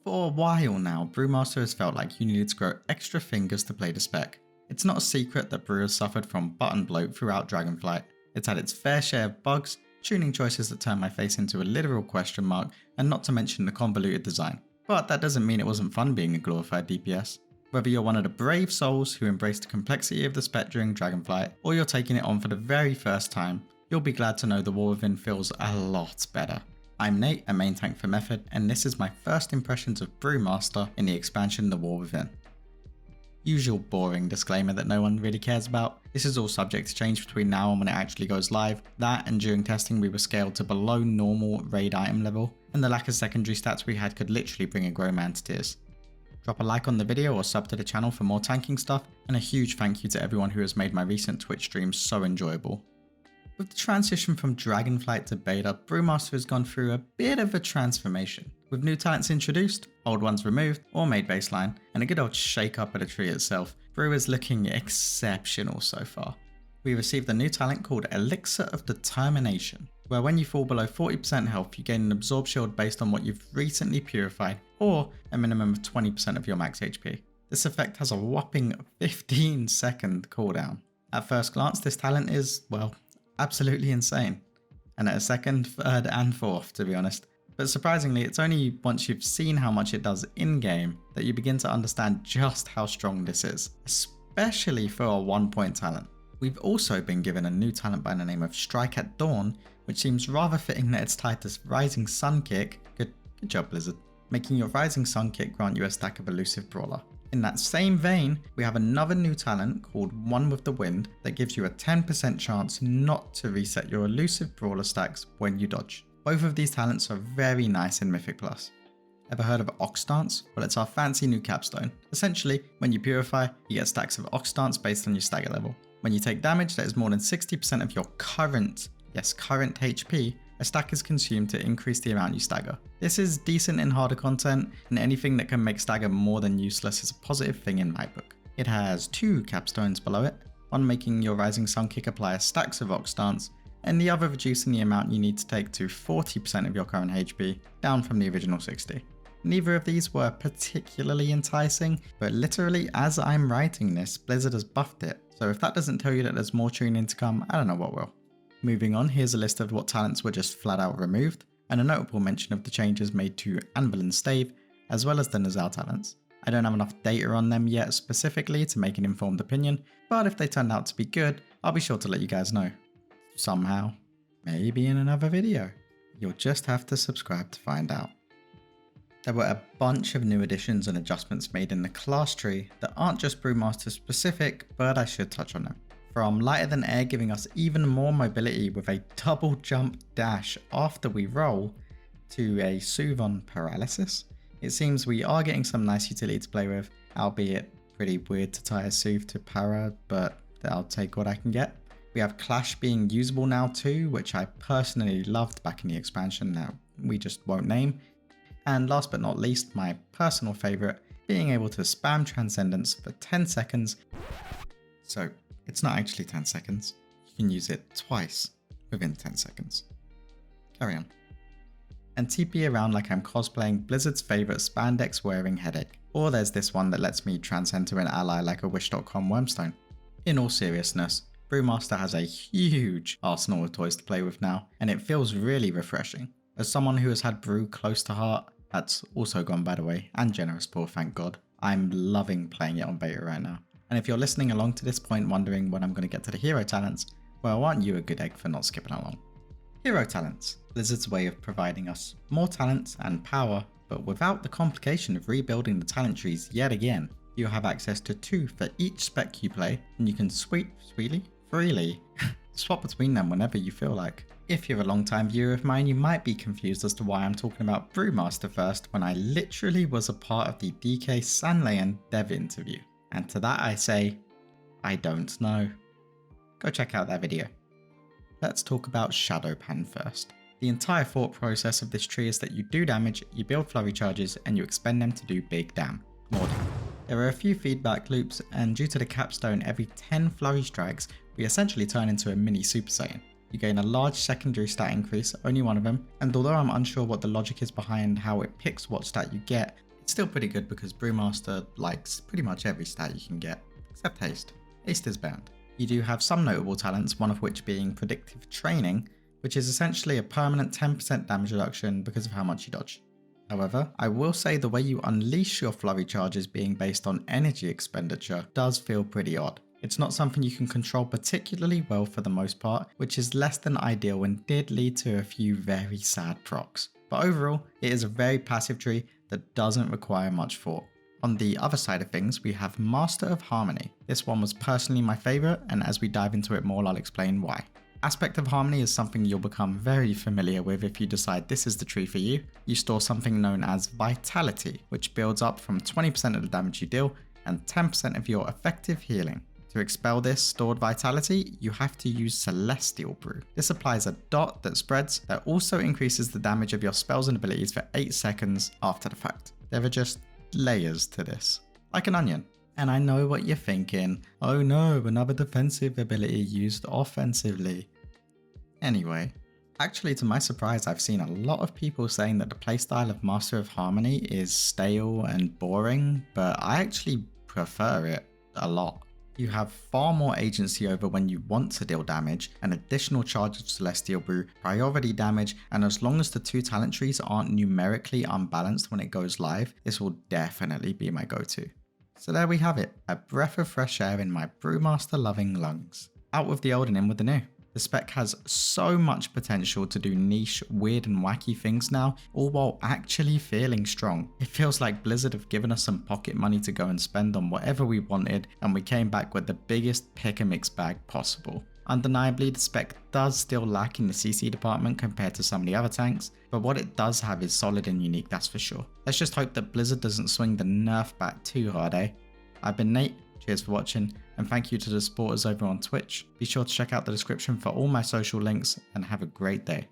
For a while now, Brewmaster has felt like you needed to grow extra fingers to play the spec. It's not a secret that Brew has suffered from button bloat throughout Dragonflight. It's had its fair share of bugs, tuning choices that turn my face into a literal question mark, and not to mention the convoluted design. But that doesn't mean it wasn't fun being a glorified DPS. Whether you're one of the brave souls who embrace the complexity of the spec during Dragonflight, or you're taking it on for the very first time, you'll be glad to know the War Within feels a lot better. I'm Nate, a main tank for Method, and this is my first impressions of Brewmaster in the expansion The War Within. Usual boring disclaimer that no one really cares about. This is all subject to change between now and when it actually goes live. That and during testing we were scaled to below normal raid item level, and the lack of secondary stats we had could literally bring a grown man to tears. Drop a like on the video or sub to the channel for more tanking stuff, and a huge thank you to everyone who has made my recent Twitch streams so enjoyable. With the transition from Dragonflight to Beta, Brewmaster has gone through a bit of a transformation, with new talents introduced, old ones removed or made baseline, and a good old shake up of the tree itself. Brew is looking exceptional so far. We received a new talent called Elixir of Determination, where when you fall below 40% health you gain an absorb shield based on what you've recently purified, or a minimum of 20% of your max HP. This effect has a whopping 15-second cooldown. At first glance this talent is, well, absolutely insane, and at a second, third and fourth to be honest. But surprisingly, it's only once you've seen how much it does in-game that you begin to understand just how strong this is, especially for a 1-point talent. We've also been given a new talent by the name of Strike at Dawn, which seems rather fitting that it's tied to Rising Sun Kick, good job Blizzard, making your Rising Sun Kick grant you a stack of Elusive Brawler. In that same vein, we have another new talent called One with the Wind that gives you a 10% chance not to reset your Elusive Brawler stacks when you dodge. Both of these talents are very nice in Mythic Plus. Ever heard of Ox Dance? Well, it's our fancy new capstone. Essentially, when you purify, you get stacks of Ox Dance based on your stagger level. When you take damage that is more than 60% of your current HP, a stack is consumed to increase the amount you stagger. This is decent in harder content, and anything that can make stagger more than useless is a positive thing in my book. It has 2 capstones below it, one making your Rising Sun Kick apply stacks of Ox Dance, and the other reducing the amount you need to take to 40% of your current HP, down from the original 60. Neither of these were particularly enticing, but literally as I'm writing this, Blizzard has buffed it, so if that doesn't tell you that there's more tuning to come, I don't know what will. Moving on, here's a list of what talents were just flat out removed, and a notable mention of the changes made to Anvil and Stave, as well as the Nazal talents. I don't have enough data on them yet specifically to make an informed opinion, but if they turned out to be good, I'll be sure to let you guys know. Somehow. Maybe in another video. You'll just have to subscribe to find out. There were a bunch of new additions and adjustments made in the class tree that aren't just Brewmaster specific, but I should touch on them. From Lighter Than Air giving us even more mobility with a double jump dash after we roll, to a Soothe on Paralysis. It seems we are getting some nice utility to play with, albeit pretty weird to tie a Soothe to Para, but I'll take what I can get. We have Clash being usable now too, which I personally loved back in the expansion that we just won't name. And last but not least, my personal favourite, being able to spam Transcendence for 10 seconds. So it's not actually 10 seconds, you can use it twice within 10 seconds. Carry on. And TP around like I'm cosplaying Blizzard's favourite spandex wearing headache. Or there's this one that lets me transcend to an ally like a Wish.com Wormstone. In all seriousness, Brewmaster has a huge arsenal of toys to play with now, and it feels really refreshing. As someone who has had Brew close to heart, that's also gone by the way, and Generous Poor thank god, I'm loving playing it on beta right now. And if you're listening along to this point wondering when I'm going to get to the hero talents, well, aren't you a good egg for not skipping along? Hero talents, Blizzard's way of providing us more talents and power, but without the complication of rebuilding the talent trees yet again. You'll have access to 2 for each spec you play, and you can freely swap between them whenever you feel like. If you're a long-time viewer of mine, you might be confused as to why I'm talking about Brewmaster first when I literally was a part of the DK Sanlayan dev interview. And to that I say, I don't know. Go check out that video. Let's talk about Shadowpan first. The entire thought process of this tree is that you do damage, you build flurry charges, and you expend them to do big damn. More damn. There are a few feedback loops, and due to the capstone every 10 flurry strikes, we essentially turn into a mini Super Saiyan. You gain a large secondary stat increase, only one of them, and although I'm unsure what the logic is behind how it picks what stat you get, It's still pretty good because Brewmaster likes pretty much every stat you can get, except haste. Haste is banned. You do have some notable talents, one of which being predictive training, which is essentially a permanent 10% damage reduction because of how much you dodge. However, I will say the way you unleash your flurry charges being based on energy expenditure does feel pretty odd. It's not something you can control particularly well for the most part, which is less than ideal and did lead to a few very sad procs. But overall, it is a very passive tree that doesn't require much thought. On the other side of things, we have Master of Harmony. This one was personally my favourite, and as we dive into it more, I'll explain why. Aspect of Harmony is something you'll become very familiar with if you decide this is the tree for you. You store something known as Vitality, which builds up from 20% of the damage you deal and 10% of your effective healing. To expel this stored vitality, you have to use Celestial Brew. This applies a dot that spreads that also increases the damage of your spells and abilities for 8 seconds after the fact. There are just layers to this, like an onion. And I know what you're thinking, oh no, another defensive ability used offensively. Anyway, actually to my surprise I've seen a lot of people saying that the playstyle of Master of Harmony is stale and boring, but I actually prefer it a lot. You have far more agency over when you want to deal damage, an additional charge of Celestial Brew, priority damage, and as long as the two talent trees aren't numerically unbalanced when it goes live, this will definitely be my go-to. So there we have it, a breath of fresh air in my Brewmaster loving lungs. Out with the old and in with the new. The spec has so much potential to do niche, weird and wacky things now, all while actually feeling strong. It feels like Blizzard have given us some pocket money to go and spend on whatever we wanted, and we came back with the biggest pick and mix bag possible. Undeniably, the spec does still lack in the CC department compared to some of the other tanks, but what it does have is solid and unique, that's for sure. Let's just hope that Blizzard doesn't swing the nerf bat too hard, eh? I've been Nate, cheers for watching, and thank you to the supporters over on Twitch. Be sure to check out the description for all my social links, and have a great day.